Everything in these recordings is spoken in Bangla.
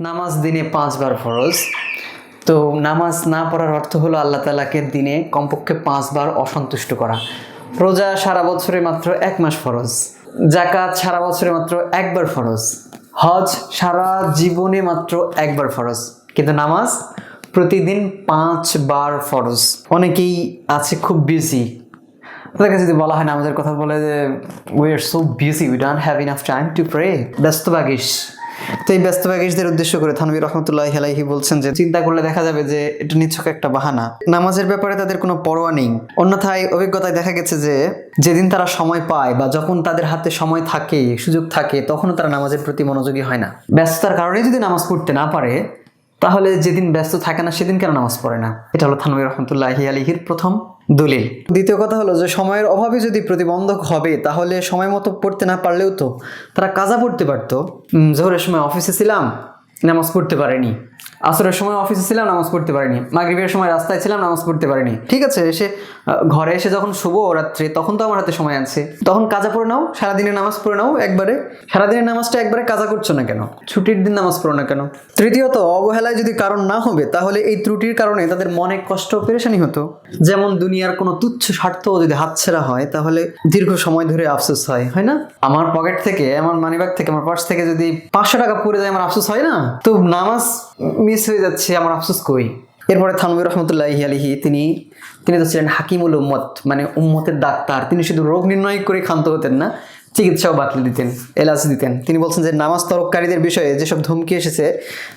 নামাজ দিনে 5 বার ফরজ। তো নামাজ না পড়ার অর্থ হলো আল্লাহ তাআলাকে দিনে কমপক্ষে 5 বার অসন্তুষ্ট করা। রোজা সারা বছরে মাত্র 1 মাস ফরজ। যাকাত সারা বছরে মাত্র 1 বার ফরজ। হজ সারা জীবনে মাত্র 1 বার ফরজ, কিন্তু নামাজ প্রতিদিন 5 বার ফরজ। অনেকেই আছে খুব বিজি, তাদেরকে যদি বলা হয় নামাজের কথা বলে যে we are so busy, we don't have enough time to pray, ব্যস্তভাগিস। তো এই ব্যস্তভাগিসদের উদ্দেশ্য করে থানভীর রহমতুল্লাহি আলাইহি বলছেন যে চিন্তা করলে দেখা যাবে যে এটা নিছক একটা বাহানা, নামাজের ব্যাপারে তাদের কোনো পরোয়া নেই। অন্যথায় অভিজ্ঞতায় দেখা গেছে যে যেদিন তারা সময় পায় বা যখন তাদের হাতে সময় থাকে, সুযোগ থাকে, তখনও তারা নামাজের প্রতি মনোযোগী হয় না। ব্যস্ততার কারণে যদি নামাজ পড়তে না পারে, তাহলে যেদিন ব্যস্ত থাকে না সেদিন কেন নামাজ পড়ে না? এটা হলো থানভীর রহমতুল্লাহি আলাইহির প্রথম দলিল। দ্বিতীয় কথা হলো যে সময়ের অভাবে যদি প্রতিবন্ধক হবে, তাহলে সময় মতো পড়তে না পারলেও তো তারা কাজা পড়তে পারতো। জোহরের সময় অফিসে ছিলাম, নামাজ পড়তে পারিনি। আসরের সময় অফিসে ছিলাম, নামাজ পড়তে পারিনি। মাগরিবের সময় রাস্তায় ছিলাম, নামাজ পড়তে পারিনি। ঠিক আছে, এসে ঘরে এসে যখন শুভ রাত্রে, তখন তো আমার হাতে সময় আছে, তখন কাজা পড়ে নাও, সারাদিনের নামাজ পড়ে নাও একবারে। সারাদিনের নামাজটা একবারে কাজা করছো না কেন? ছুটির দিন নামাজ পড়ো না কেন? তৃতীয়ত, অবহেলায় যদি কারণ না হবে, তাহলে এই ত্রুটির কারণে তাদের মনে কষ্ট পেরেশানি হতো। যেমন দুনিয়ার কোনো তুচ্ছ স্বার্থ যদি হাতছাড়া হয়, তাহলে দীর্ঘ সময় ধরে আফসোস হয়, হয় না? আমার পকেট থেকে, আমার মানিব্যাগ থেকে, আমার পার্স থেকে যদি 500 টাকা পড়ে যায়, আমার আফসোস হয় না? তো নামাজ মিস হয়ে যাচ্ছে, আমার আফসোস কই? এরপরে থানভীর রহমতুল্লাহি আলাইহি তিনি তো ছিলেন হাকিমুল উম্মত, মানে উম্মতের ডাক্তার। তিনি শুধু রোগ নির্ণয় করে ক্ষান্ত হতেন না, চিকিৎসাও বাতলে দিতেন, এলাজ দিতেন। তিনি বলছেন যে নামাজ তরককারীদের বিষয়ে যেসব ধমকি এসেছে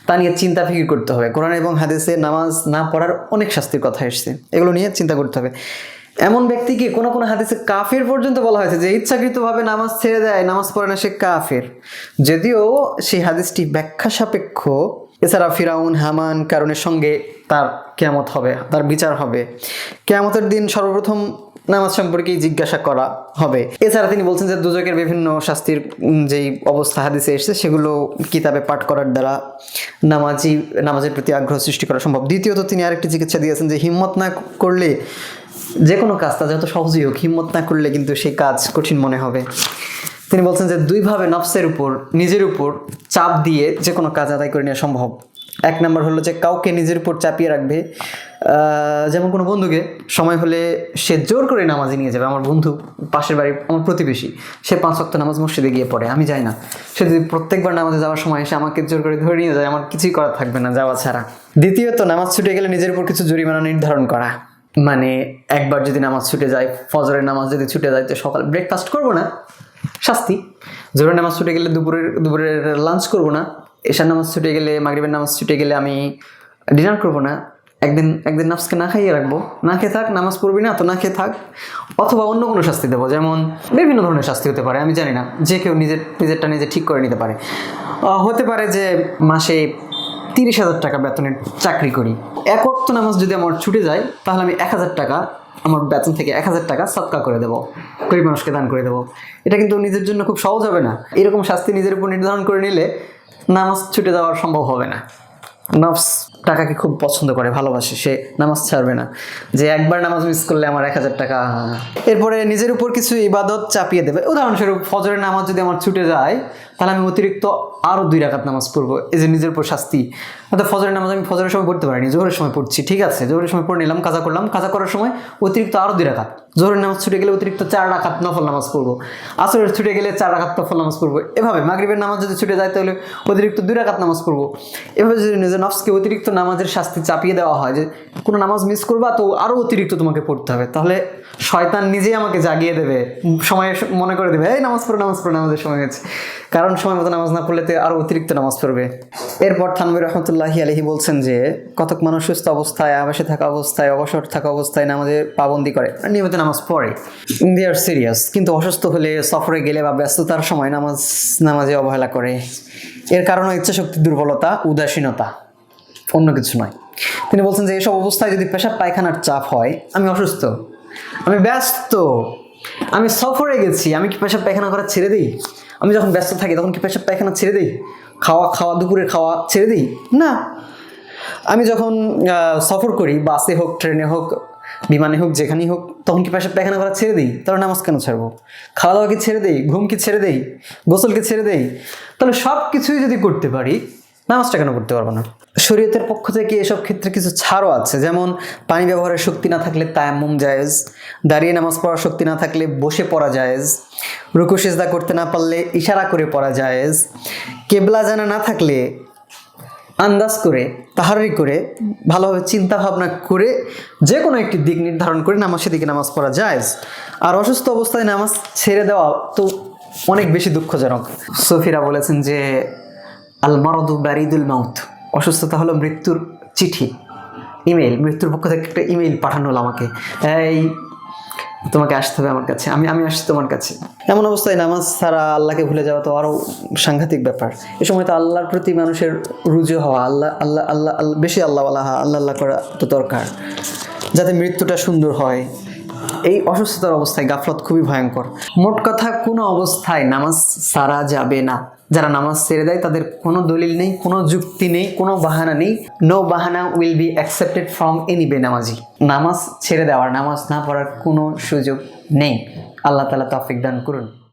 তা নিয়ে চিন্তা ফিকির করতে হবে। কোরআন এবং হাদিসে নামাজ না পড়ার অনেক শাস্তির কথা এসেছে, এগুলো নিয়ে চিন্তা করতে হবে। এমন ব্যক্তিকে কোনো কোনো হাদিসে কাফের পর্যন্ত বলা হয়েছে, যে ইচ্ছাকৃতভাবে নামাজ ছেড়ে দেয়, নামাজ পড়ে না, সে কাফের। যদিও সেই হাদিসটি ব্যাখ্যা সাপেক্ষ। এছাড়া ফিরাউন, হামান, কারণের সঙ্গে তার কিয়ামত হবে, তার বিচার হবে। কিয়ামতের দিন সর্বপ্রথম নামাজ সম্পর্কেই জিজ্ঞাসা করা হবে। এছাড়া তিনি বলছেন যে দুজকের বিভিন্ন শাস্তির যেই অবস্থা হাদিসে এসেছে, সেগুলো কিতাবে পাঠ করার দ্বারা নামাজের প্রতি আগ্রহ সৃষ্টি করা সম্ভব। দ্বিতীয়ত, তিনি আরেকটি চিকিৎসা দিয়েছেন যে হিম্মত না করলে যে কোনো কাজটা যত সহজই হোক, হিম্মত না করলে কিন্তু সেই কাজ কঠিন মনে হবে। তিনি বলছেন যে দুইভাবে নফসের উপর, নিজের উপর চাপ দিয়ে যে কোনো কাজ আদায় করে নেওয়া সম্ভব। 1 নম্বর হলো যে কাউকে নিজের উপর চাপিয়ে রাখবে, যেমন কোনো বন্ধুকে সময় হলে সে জোর করে নামাজে নিয়ে যাবে। আমার বন্ধু, পাশের বাড়ির আমার প্রতিবেশী, সে 5 ওয়াক্ত নামাজ মসজিদে গিয়ে পড়ে, আমি যাই না। সে যদি প্রত্যেকবার নামাজে যাওয়ার সময় এসে আমাকে জোর করে ধরে নিয়ে যায়, আমার কিছুই করার থাকবে না যাওয়া ছাড়া। দ্বিতীয়ত, নামাজ ছুটে গেলে নিজের উপর কিছু জরিমানা নির্ধারণ করা। মানে একবার যদি নামাজ ছুটে যায়, ফজরের নামাজ যদি ছুটে যায়, তো সকাল ব্রেকফাস্ট করবো না, শাস্তি। জোহরের নামাজ ছুটে গেলে দুপুরের লাঞ্চ করবো না। এশার নামাজ ছুটে গেলে, মাগরিবের নামাজ ছুটে গেলে আমি ডিনার করবো না। একদিন নাফসকে না খাইয়ে রাখবো, না খেয়ে থাক, নামাজ পড়বি না তো না খেয়ে থাক। অথবা অন্য কোনো শাস্তি দেবো, যেমন বিভিন্ন ধরনের শাস্তি হতে পারে, আমি জানি না, যে কেউ নিজেরটা নিজে ঠিক করে নিতে পারে। হতে পারে যে মাসে 30,000 টাকা বেতনের চাকরি করি, 1 ওয়াক্ত নামাজ যদি আমার ছুটে যায়, তাহলে আমি 1,000 টাকা, আমার বেতন থেকে 1,000 টাকা সদকা করে দেবো, গরিব মানুষকে দান করে দেবো। এটা কিন্তু নিজের জন্য খুব সহজ হবে না? এরকম শাস্তি নিজের উপর নির্ধারণ করে নিলে নামাজ ছুটে যাওয়ার সম্ভব হবে না। নফস টাকাকে খুব পছন্দ করে, ভালোবাসে, সে নামাজ ছাড়বে না, যে একবার নামাজ মিস করলে আমার 1,000 টাকা। এরপরে নিজের উপর কিছু ইবাদত চাপিয়ে দেবে। উদাহরণস্বরূপ ফজরের নামাজ যদি আমার ছুটে যায়, তাহলে আমি অতিরিক্ত আরও 2 রাকাত নামাজ পড়বো, এই যে নিজের উপর শাস্তি। হয়তো ফজরের নামাজ আমি ফজরের সময় পড়তে পারিনি, জোহরের সময় পড়ছি, ঠিক আছে, জোহরের সময় পড়ে নিলাম, কাজা করলাম, কাজা করার সময় অতিরিক্ত আরও 2 রাকাত। জোহরের নামাজ ছুটে গেলে অতিরিক্ত 4 রাকাত নফল নামাজ পড়বো। আসরের ছুটে গেলে 4 রাকাত নফল নামাজ পড়বো। এভাবে মাগরিবের নামাজ যদি ছুটে যায়, তাহলে অতিরিক্ত 2 রাকাত নামাজ পড়বো। এভাবে যদি নিজের নফসকে অতিরিক্ত নামাজের শাস্তি চাপিয়ে দেওয়া হয়, যে কোনো নামাজ মিস করবা তো আরও অতিরিক্ত তোমাকে পড়তে হবে, তাহলে শয়তান নিজেই আমাকে জাগিয়ে দেবে, সময় মনে করে দেবে, এই নামাজ পড়ো, নামাজের সময় হয়েছে। কারণ সময় মতো নামাজ না পড়লে আরও অতিরিক্ত নামাজ পড়বে। এরপর থানভীর রহমতুল্লাহি আলাইহি বলছেন যে কতক মানুষ সুস্থ অবস্থায়, আবাসে থাকা অবস্থায়, অবসর থাকা অবস্থায় নামাজের পাবন্দি করে, নিয়মিত নামাজ পড়ে, দে আর সিরিয়াস, কিন্তু অসুস্থ হলে, সফরে গেলে বা ব্যস্ততার সময় নামাজে অবহেলা করে। এর কারণ ইচ্ছাশক্তির দুর্বলতা, উদাসীনতা, অন্য কিছু নয়। তিনি বলছেন যে এসব অবস্থায় যদি পেশাব পায়খানার চাপ হয়, আমি অসুস্থ, আমি ব্যস্ত, আমি সফরে গেছি, আমি কি পেশাব পায়খানা করা ছেড়ে দিই? আমি যখন ব্যস্ত থাকি তখন কি পেশাব পায়খানা ছেড়ে দিই? দুপুরের খাওয়া ছেড়ে দিই না। আমি যখন সফর করি, বাসে হোক, ট্রেনে হোক, বিমানে হোক, যেখানেই হোক, তখন কি পেশাব পায়খানা করা ছেড়ে দিই? তাহলে নামাজ কেন ছাড়বো? খাওয়া দাওয়া কি ছেড়ে দিই? ঘুম কি ছেড়ে দিই? গোসল কি ছেড়ে দিই? তাহলে সব কিছুই যদি করতে পারি, নামাজটা কেন পড়তে পারবো না? শরীয়তের পক্ষ থেকে এসব ক্ষেত্রে কিছু ছাড়ও আছে, যেমন পানি ব্যবহারের শক্তি না থাকলে তায়াম্মুম জায়েজ, দাঁড়িয়ে নামাজ পড়ার শক্তি না থাকলে বসে পড়া জায়েজ, রুকু সিজদা করতে না পারলে ইশারা করে পড়া জায়েজ, কেবলা জানা না থাকলে আন্দাজ করে তাহারি করে ভালোভাবে চিন্তা ভাবনা করে যে কোনো একটি দিক নির্ধারণ করে সেদিকে নামাজ পড়া জায়েজ। আর অসুস্থ অবস্থায় নামাজ ছেড়ে দেওয়া তো অনেক বেশি দুঃখজনক। সফিরা বলেছেন যে আল মারাদু বারিদুল মাউত, অসুস্থতা হলো মৃত্যুর চিঠি, ইমেইল। মৃত্যুর পক্ষ থেকে একটা ইমেইল পাঠানো হলো আমাকে, এই তোমাকে আসতে হবে আমার কাছে, আমি আসছি তোমার কাছে। এমন অবস্থায় নামাজ ছাড়া আল্লাহকে ভুলে যাওয়া তো আরও সাংঘাতিক ব্যাপার। এ সময় তো আল্লাহর প্রতি মানুষের রুজু হওয়া, আল্লাহ আল্লাহ আল্লাহ আল্লাহ বেশি আল্লাহ আল্লাহ করা তো দরকার, যাতে মৃত্যুটা সুন্দর হয়। এই অসুস্থতার অবস্থায় গাফলত খুবই ভয়ঙ্কর। মোট কথা, কোনো অবস্থায় নামাজ ছাড়া যাবে না। যারা নামাজ ছেড়ে দেয় তাদের কোনো দলিল নেই, কোনো যুক্তি নেই, কোনো বাহানা নেই। নো বাহানা will be accepted from any বেনামাজি। নামাজ ছেড়ে দেওয়ার, নামাজ না পড়ার কোনো সুযোগ নেই। আল্লাহ তাআলা তৌফিক দান করুন।